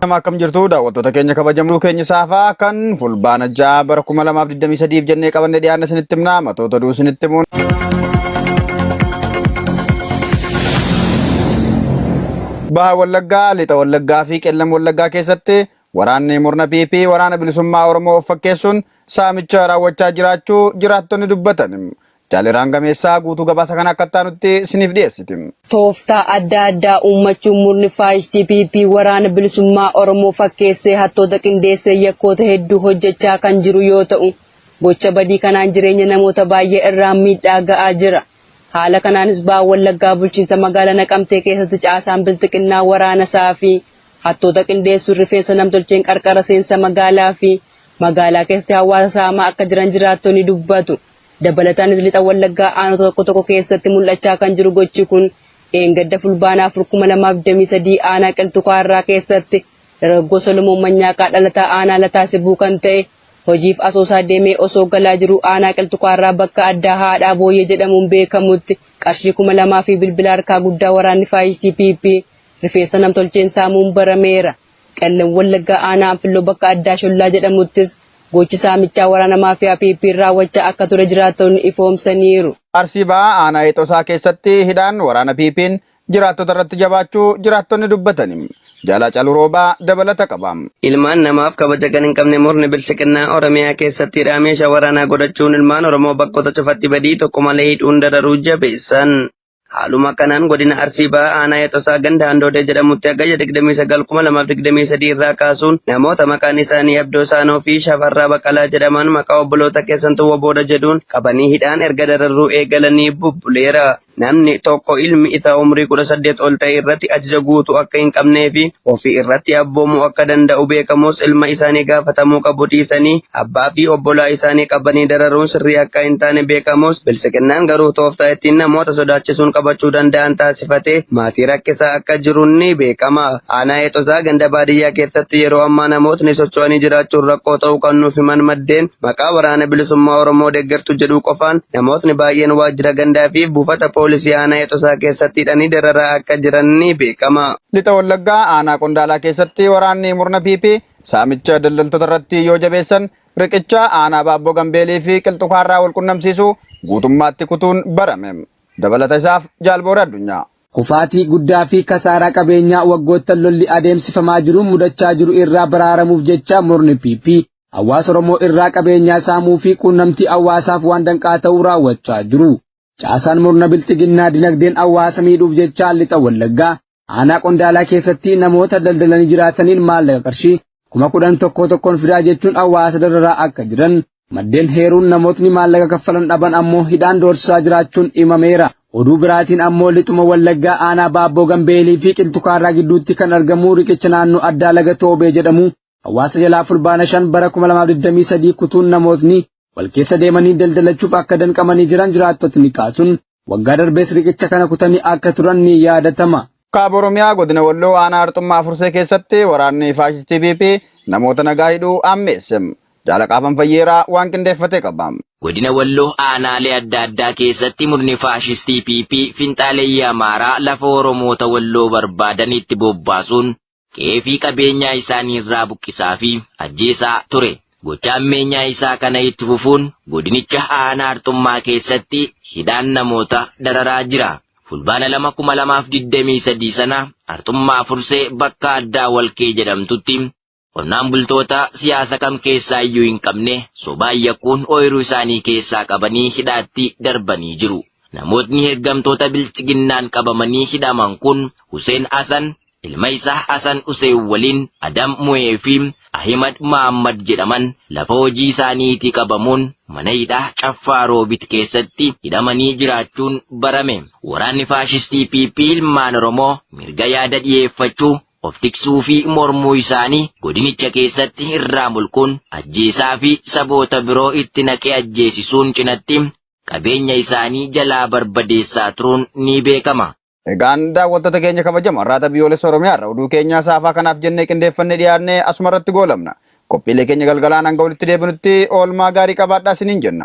Nama akkam jirtu daawwattoota keenya kabajamnuu keenya saafaa kan fulbaana 6 bara 2023 jennee qabannee dhiyaanna isinitti himna matoota duu isinitti himuun. Baha Wallaggaa, Lixa Wallaggaa fi Qellam Wallaggaa keessatti waraanni murna PP waraana bilisummaa Oromoo of fakkeessuun saamicha raawwachaa jiraachuu jiraattonni dubbatan. Jaaliraan gameessaa guutuu gabaasa kana akka taanutti isiniif dhiyeessiti. Tooftaa adda addaa uummachuun murni faayistii PP waraana bilisummaa Oromoo fakkeessee hattoota qindeessee yakkoota hedduu hojjechaa kan jiru yoo ta'u, gocha badii kanaan jireenya namoota baay'ee irraan miidhaa ga'aa jira. Haala kanaanis Baha Wallaggaa bulchiinsa magaalaa Naqamtee keessatti caasaan bilxiqinnaa waraana isaa fi hattoota qindeessuun rifeensa namtolcheen qarqara seensa magaalaa fi magaalaa keessatti hawaasa saamaa akka jiran jiraattonni dubbatu. Dabalataanis Lixa Wallaggaa aanota tokko keessatti mul'achaa kan jiru gochi kun eengadda fulbaanaa 2023 aanaa Qilxukaarraa keessatti dargaggoo Solomoon Manyaaqaa dhalataa aanaa Lataa Sibuu kan ta'e hojiif asoosaa deemee osoo galaa jiru aanaa Qilxukaarraa bakka addaa Haadhaa Booyyee jedhamuun beekamutti qarshii 2000 fi bilbila harkaa guddaa waraanni faayistii PP rifeensa namtolcheen saamuun barameera. Qellam Wallaggaa aanaa Anfilloo bakka addaa Shollaa jedhamuttis gochi saamichaa waraana maafiyaa PP raawwachaa akka ture jiraattonni ifoomsaniiru. Arsii Bahaa aanaa Eexosaa keessatti hidhaan waraana PP'n jiraattota irratti jabaachuu jiraattonni dubbatani. Jaalaa Caluu Roobaa dabalata qaba. Ilmaan namaaf kabaja kan hin qabne murni bilchiqinnaa Oromiyaa keessatti hidhaa meeshaa waraanaa godhachuun ilmaan Oromoo bakkoota cufatti badii tokko malee hidhuun dararuu jabeessan. Haaluma kanaan godina Arsii Bahaa aanaa Eexosaa ganda Handoodee jedhamutti hagayya 29/2023 irraa kaasuun namoota maqaan isaanii Abdoo Saanoo fi Shafarraa Baqqalaa jedhaman maqaa obboloota keessan tuwwa booda jedhuun qabanii hidhaan erga dararuu eegalanii bubbuleera. Namni tokko ilmi isaa umrii 18 ol ta'e irratti ajaja guutuu akka hin qabnee fi ofii irratti abboomuu akka danda'u beekamus ilma isaanii gaafatamuu qabu dhiisanii abbaa fi obbolaa isaanii qabanii dararuun sirrii akka hin taane beekamus bilchiqinnaan garuu tooftaa ittiin namoota sodaachisuun qabachuu danda'an taasifatee maatii rakkisaa akka jiruun ni beekama. Aanaa Eexosaa ganda baadiyyaa keessatti yeroo ammaa namootni socho'anii jiraachuun rakkoo ta'uu kan nuuf himan maddeen maqaa waraana bilisummaa Oromoo deeggartu jedhu qofaan namootni baay'een waajjira gandaa fi buufata poolisii aanaa Eexosaa keessatti hidhanii dararaa akka jiran ni beekama. Lixa Wallaggaa aanaa Qondaalaa keessatti waraanni murna PP saamicha daldaltoota irratti yoo jabeessan riqicha aanaa Baabboo Gambeelii fi Qilxukaarraa wal qunnamsiisu guutummaatti kutuun barame. Dabalata isaaf Jaalboora Addunyaa. Kufaatii guddaa fi kasaaraa qabeenyaa waggoottan lolli adeemsifamaa jiruun mudachaa jiru irraa baraaramuuf jecha murni PP hawaasa Oromoo irraa qabeenyaa saamuu fi quunnamtii hawaasaaf waan danqaa ta'uu raawwachaa jiru. Caasaan murna bilxiginnaa dinagdeen hawaasa miidhuuf jecha Lixa Wallaggaa aanaa Qondaalaa keessatti namoota daldalanii jiraataniin maallaqa qarshii 10,000 tokkoon fidaa jechuun hawaasa dararaa akka jiran maddeen heeruun namootni maallaqa kaffalan dhaban ammoo hidhaan doorsisaa jiraachuun himameera. Oduu biraatiin ammoo Lixuma Wallaggaa aanaa Baabboo Gambeelii fi Qilxukaarraa gidduutti kan argamu riqicha naannoo addaa laga Toobee jedhamu hawaasa jalaa fulbaana 5 bara 2023 kutuun namootni wal keessa deemanii daldalachuuf akka danqamanii jiran jiraattotni kaasuun waggaa darbees riqicha kana kutanii akka turan ni yaadatama. Kaaba Oromiyaa godina Walloo aanaa Arxummaa Fursee keessatti waraanni faashistii PP namoota nagaa hidhuu ammeesse. Jaalaqaafan Fayyeeraa waan qindeeffate qaba. Godina Walloo aanaalee adda addaa keessatti murni faashistii PP finxaaleeyyii Amaaraa lafa Oromoota Walloo barbaadanitti bobbaasuun qe'ee fi qabeenyaa isaanii irraa buqqisaa fi ajjeesaa ture. Gocha ammeenyaa isaa kana itti fufuun godinicha aanaa Arxummaa keessatti hidhaan namoota dararaa jira. Fulbaana 2023 sana Arxummaa Fursee bakka addaa Walkee jedhamtutti qonnaan bultoota siyaasa kam keessaa iyyuu hin qabne sobaan yakkuun ooyiruu isaanii keessaa qabanii hidhaatti darbanii jiru. Namootni ergamtoota bilchiginnaan qabamanii hidhaman kun Hussein Hasan, ilma isaa Hasan Hussein waliin Adam Mu'ee fi Ahimad Muhammad jedhaman lafa hojii isaaniitii qabamuun mana hidhaa Caffaa Roobit keessatti hidhamanii jiraachuun barame. Waraanni faashistii PP ilmaan Oromoo mirga yaada dhiyeeffachuu of tiksuu fi mormuu isaanii godinicha keessatti irraa mulquun ajjeesaa fi saboota biroo itti naqee ajjeesisuun cinatti qabeenya isaanii jalaa barbadeessaa turuun ni beekama. Egaan daawwattoota keenya kabajamoo har'aata biyyoolessa Oromiyaa irraa oduu keenyaa saafaa kanaaf jennee qindeeffannee dhiyaannee asuma irratti goolabna. Qophiilee keenya galgalaan hanga walitti deebinutti oolmaa gaarii qabaadhaa isiniin jenna.